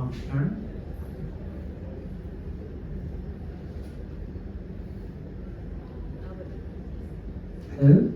mom's parent. Hello.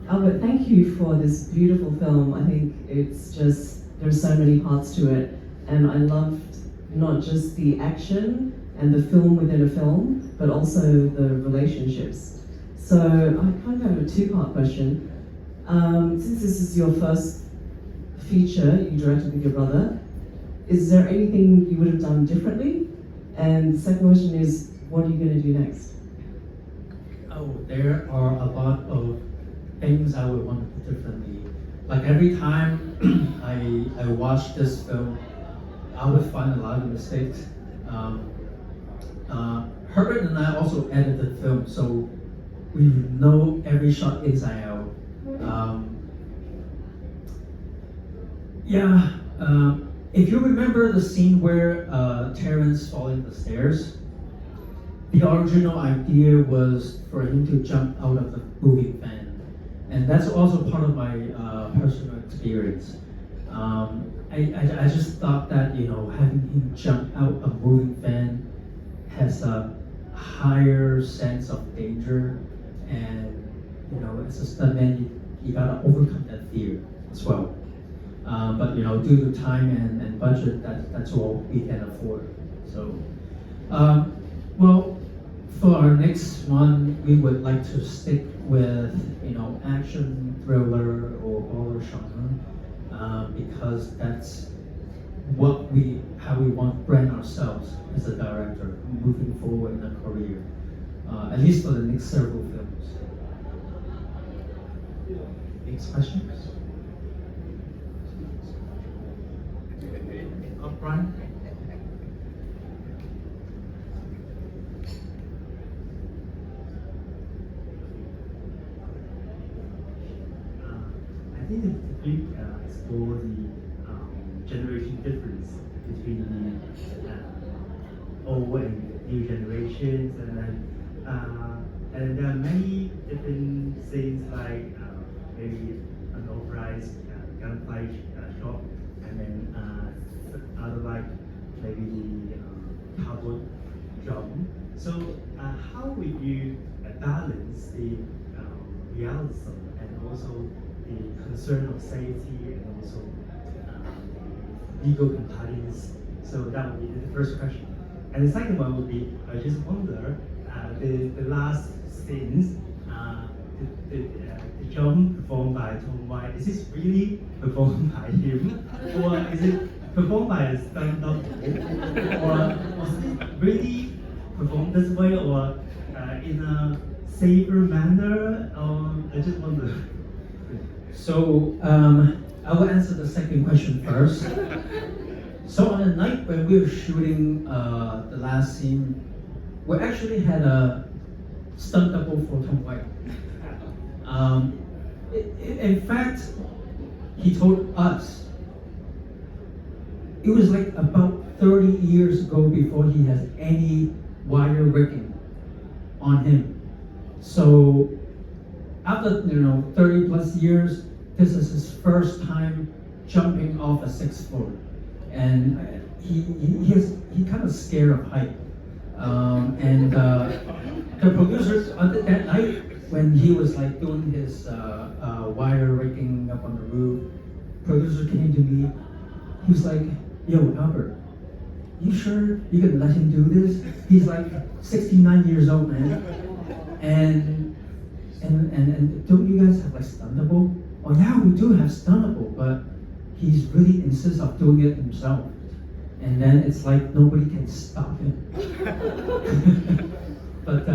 Albert, thank you for this beautiful film. I think it's just, there's so many parts to it. And I loved not just the action and the film within a film, but also the relationships. So I kind of have a two-part question. Since this is your first feature you directed with your brother, is there anything you would have done differently? And the second question is, what are you going to do next? Oh, there are a lot of things I would want to do differently. Like every time I watch this film, I would find a lot of mistakes. Herbert and I also edited the film, so we know every shot inside out. If you remember the scene where Terrence falling the stairs, the original idea was for him to jump out of the moving van, and that's also part of my personal experience. I just thought that having him jump out a moving van has a higher sense of danger, and as a stuntman you gotta overcome that fear as well. But due to time and budget, that's all we can afford. So, well, for our next one, we would like to stick with action, thriller, or horror genre, because that's how we want to brand ourselves as a director moving forward in our career, at least for the next several films. Next questions? Brian? I think the film explore the generation difference between old and new generations, and there are many different things like maybe unauthorized gunfight shop, and then other like maybe the cowboy jump. So how would you balance the realism and also the concern of safety and also legal compliance? So that would be the first question. And the second one would be, I just wonder, the last scenes, the jump performed by Tom White, is this really performed by him? Or is it performed by a stunt double? Or was it really performed this way, or in a safer manner? I just wonder. So I will answer the second question first. So on the night when we were shooting the last scene, we actually had a stunt double for Tom White. In fact, he told us it was like about 30 years ago before he has any wire rigging on him. So after 30 plus years, this is his first time jumping off a 6th floor, and he kind of scared of height. And the producers on that night, when he was like doing his wire rigging up on the roof, producer came to me. He was like, "Yo, Albert, you sure you can let him do this? He's like 69 years old, man. And don't you guys have like stuntable?" "Oh yeah, we do have stuntable, but he's really insists of doing it himself." And then it's like nobody can stop him. But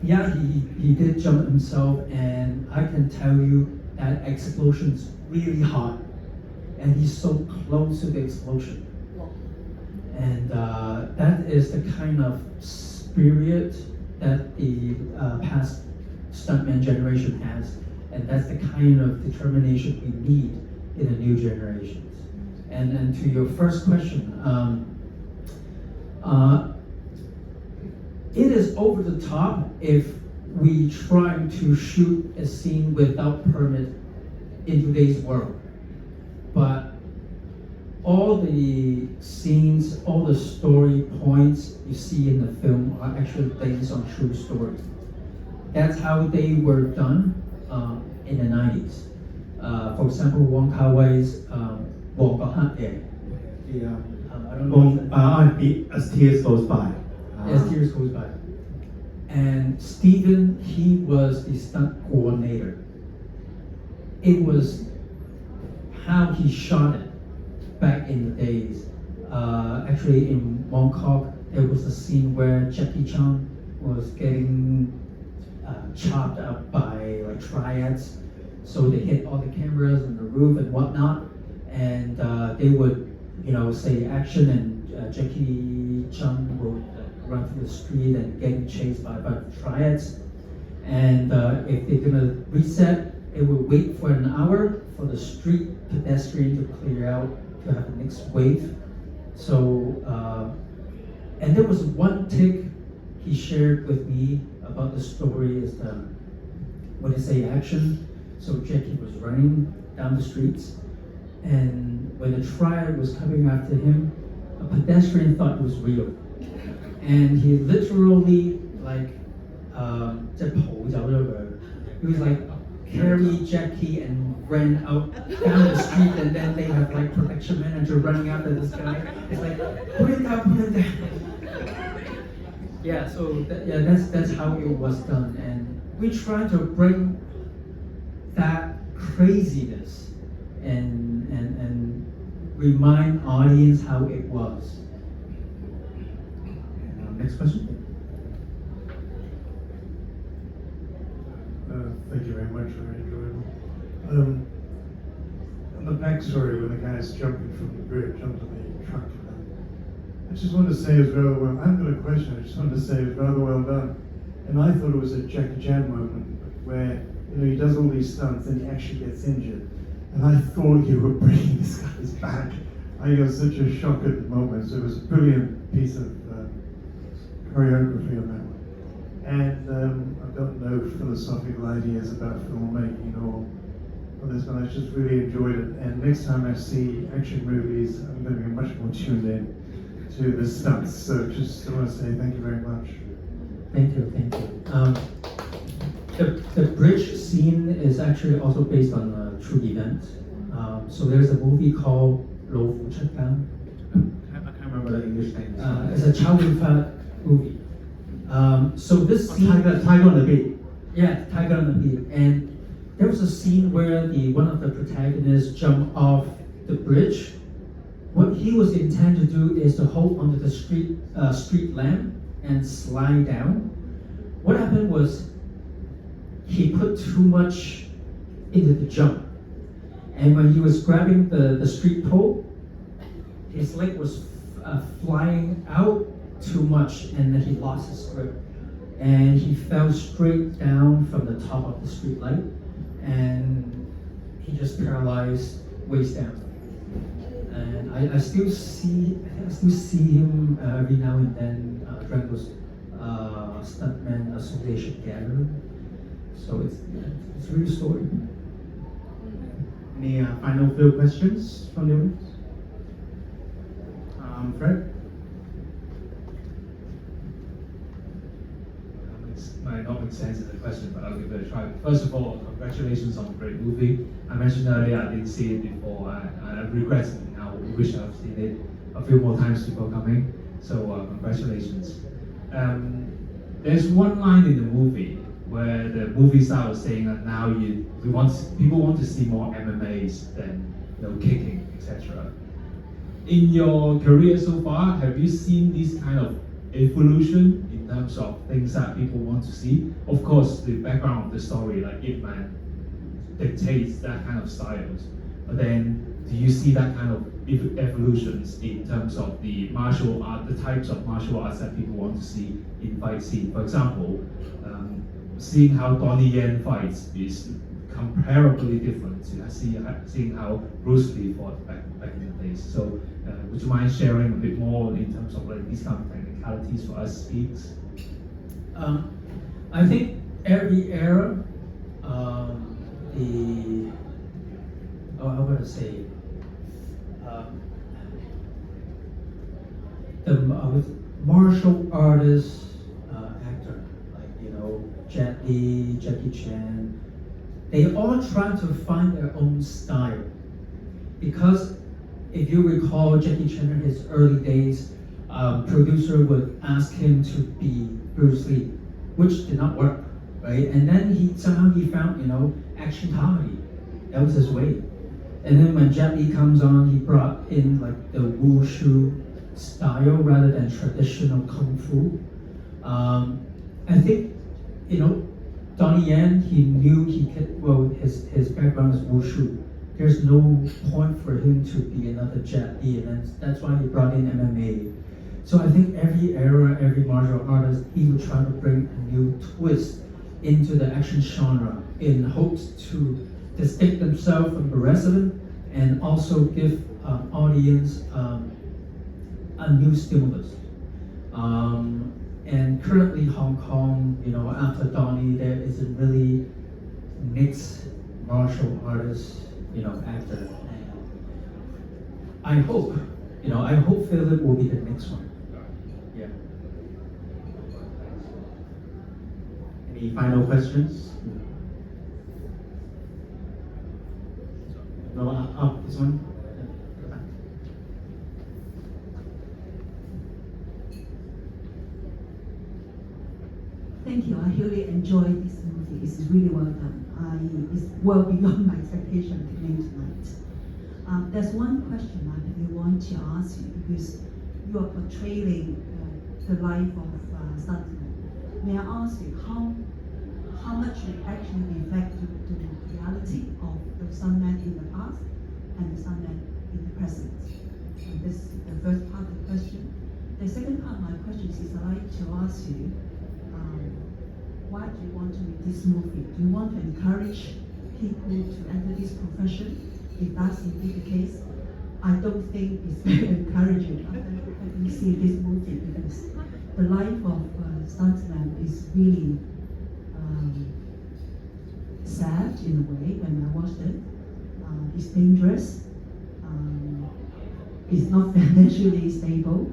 yeah, he did jump himself, and I can tell you that explosion is really hot, and he's so close to the explosion. And that is the kind of spirit that the past stuntman generation has, and that's the kind of determination we need in the new generations. And to your first question, it is over the top if we try to shoot a scene without permit in today's world. But all the scenes, all the story points you see in the film are actually based on true stories. That's how they were done in the 90s. For example, Wong Kar-wai's 黃國黑夜. I don't know. As Tears Goes By. As Tears Goes By. And Steven, he was the stunt coordinator. It was how he shot it back in the days. Actually, in Mongkok, there was a scene where Jackie Chan was getting chopped up by like triads. So they hit all the cameras on the roof and whatnot, and they would, say action, and Jackie Chan would run through the street and getting chased by triads. And if they're gonna reset, it would wait for an hour for the street pedestrian to clear out to have the next wave. So, and there was one take he shared with me about the story is when they say action. So Jackie was running down the streets, and when the triad was coming after him, a pedestrian thought it was real, and he literally he was like carry Jackie and ran out down the street, and then they have like production manager running after this guy. It's like put it down. Yeah, so that's how it was done, and we try to bring that craziness and remind audience how it was. Next question. Thank you very much, very enjoyable. On the backstory when the guy's jumping from the bridge onto the truck, I just want to say it was rather well. I haven't got a question. I just wanted to say it was rather well done, and I thought it was a Jackie Chan moment where he does all these stunts and he actually gets injured, and I thought you were breaking this guy's back. I got such a shock at the moment. So it was a brilliant piece of choreography on that one. And I've got no philosophical ideas about filmmaking or this, but I just really enjoyed it. And next time I see action movies, I'm going to be much more tuned in to the stunts. So just want to say thank you very much. Thank you. The bridge scene is actually also based on a true event. So there's a movie called 老虎出監. I can't remember the English name. It's a Chow Yun-fat movie. So this scene, Tiger on the Beat. Yeah, Tiger on the Beat. And there was a scene where one of the protagonists jumped off the bridge. What he was intended to do is to hold onto the street lamp and slide down. What happened was he put too much into the jump. And when he was grabbing the street pole, his leg was flying out too much, and then he lost his grip. And he fell straight down from the top of the street light, and he just paralyzed waist down. And I still see him every now and then during those Stuntman Association gathering. So it's a real story. Any final few questions from the audience? Fred? Might not make sense in the question, but I'll give it a try. First of all, congratulations on a great movie. I mentioned earlier I didn't see it before. I regret it now. I wish I've seen it a few more times before coming. So congratulations. There's one line in the movie where the movie star was saying that now people want to see more MMAs than kicking, etc. In your career so far, have you seen this kind of evolution in terms of things that people want to see? Of course, the background of the story, like Ip Man, dictates that kind of styles. But then, do you see that kind of evolutions in terms of the martial art, the types of martial arts that people want to see in fight scene? For example, seeing how Donnie Yen fights is comparably different to seeing how Bruce Lee fought back in the days. So, would you mind sharing a bit more in terms of these kind of technicalities for us geeks? I think every era, with martial artist actor, like Jet Li, Jackie Chan, they all try to find their own style. Because if you recall Jackie Chan in his early days, producer would ask him to be Bruce Lee, which did not work, right? And then somehow he found, action comedy. That was his way. And then when Jet Li comes on, he brought in like the wushu style rather than traditional kung fu. I think, Donnie Yen, he knew he could, his background is wushu. There's no point for him to be another Jet Li, and that's why he brought in MMA. So I think every era, every martial artist, he would try to bring a new twist into the action genre in hopes to distinct themselves from the rest of them and also give audience a new stimulus. And currently Hong Kong, after Donnie, there is a really mixed martial artist, actor. I hope Philip will be the next one. Yeah. Any final questions? No, this one. Thank you. I really enjoyed this movie. It's really well done. It's well beyond my expectation coming tonight. There's one question I really want to ask you because you are portraying the life of Stuntman. May I ask you how much it actually reflects the reality of the Stuntman in the past and the Stuntman in the present? And this is the first part of the question. The second part of my question is I'd like to ask you, why do you want to make this movie? Do you want to encourage people to enter this profession? If that's indeed the case, I don't think it's very encouraging after you see this movie because the life of Stuntman is really sad in a way when I watched it. It's dangerous. It's not financially stable.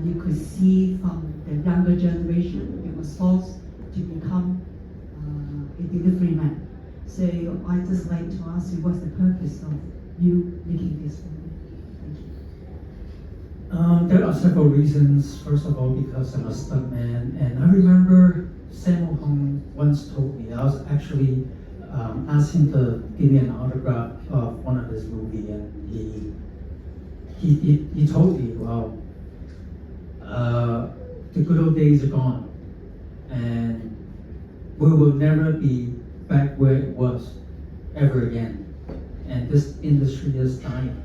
You could see from the younger generation, it was forced to become a delivery man. So I'd just like to ask you, what's the purpose of you making this movie? Thank you. There are several reasons. First of all, because I'm a stuntman, and I remember Sammo Hung once told me, I was actually asked him to give me an autograph of one of his movies, and he told me, well, the good old days are gone, and we will never be back where it was ever again, and this industry is dying.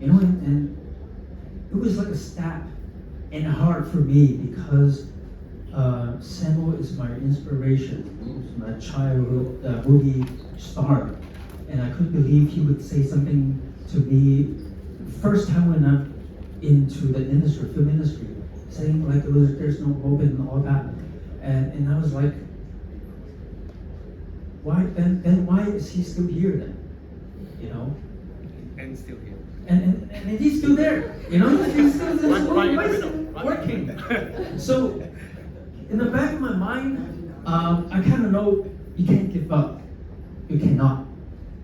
And it was like a stab in the heart for me because Sammo is my inspiration. He was my childhood movie star, and I couldn't believe he would say something to me first time when I'm into the industry, film industry, saying like there's no hope and all that, and I was like, why then why is he still here then? And still here. And he's still there, he's still working. So in the back of my mind, I kind of know you can't give up. You cannot.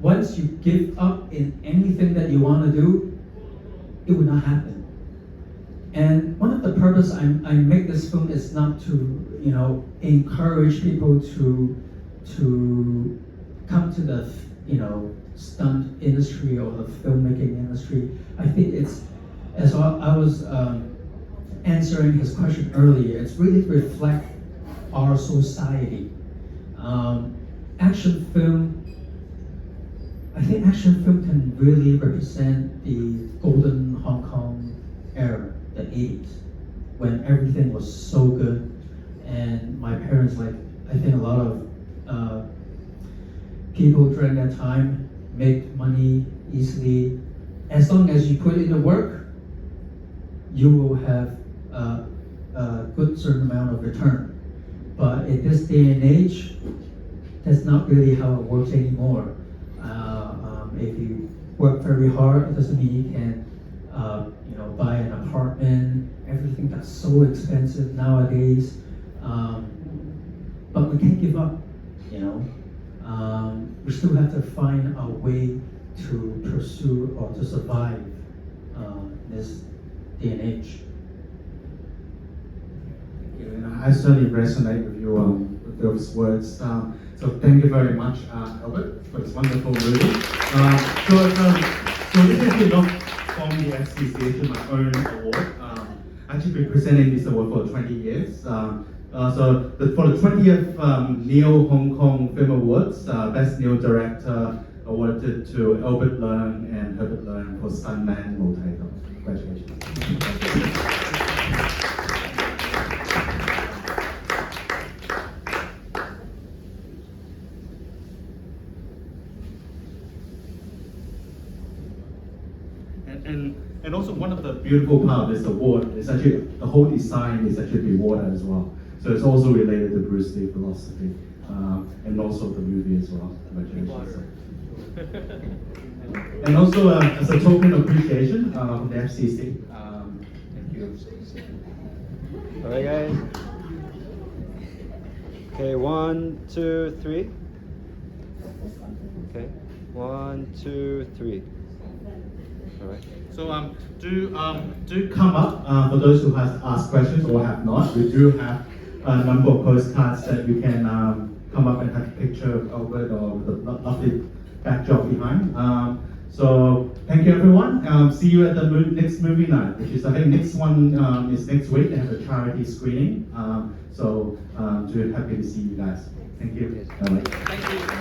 Once you give up in anything that you want to do, it will not happen. And one of the purpose I make this film is not to encourage people to come to the stunt industry or the filmmaking industry. I think it's, as I was answering his question earlier, it's really reflect our society. Action film, I think action film can really represent the golden Hong Kong era, the 80s, when everything was so good, and my parents, I think a lot of people during that time make money easily. As long as you put in the work, you will have a good certain amount of return. But in this day and age, that's not really how it works anymore. If you work very hard, it doesn't mean you can buy an apartment, everything that's so expensive nowadays. But we can't give up, you know. We still have to find a way to pursue or to survive this day and age. I certainly resonate with you with those words. So thank you very much, Albert, for this wonderful movie. So this is not from the FCCH, my own award. I've actually been presenting this award for 20 years. For the 20th Neo Hong Kong Film Awards, Best New Director awarded to Albert Leung and Herbert Leung for Stuntman multi-title. Congratulations. And also one of the beautiful part of this award is actually the whole design is actually water as well. So it's also related to Bruce Lee philosophy and also the movie as well. Congratulations. And also as a token of appreciation from the FCC. Thank you. All right, guys. Okay, 1, 2, 3. Okay, 1, 2, 3. All right. So do come up for those who have asked questions or have not. We do have a number of postcards that you can come up and have a picture of Albert or with a lovely backdrop behind. So thank you everyone. See you at the next movie night, which is I think next one is next week. They have a charity screening. So happy to see you guys. Thank you. Bye-bye. Thank you.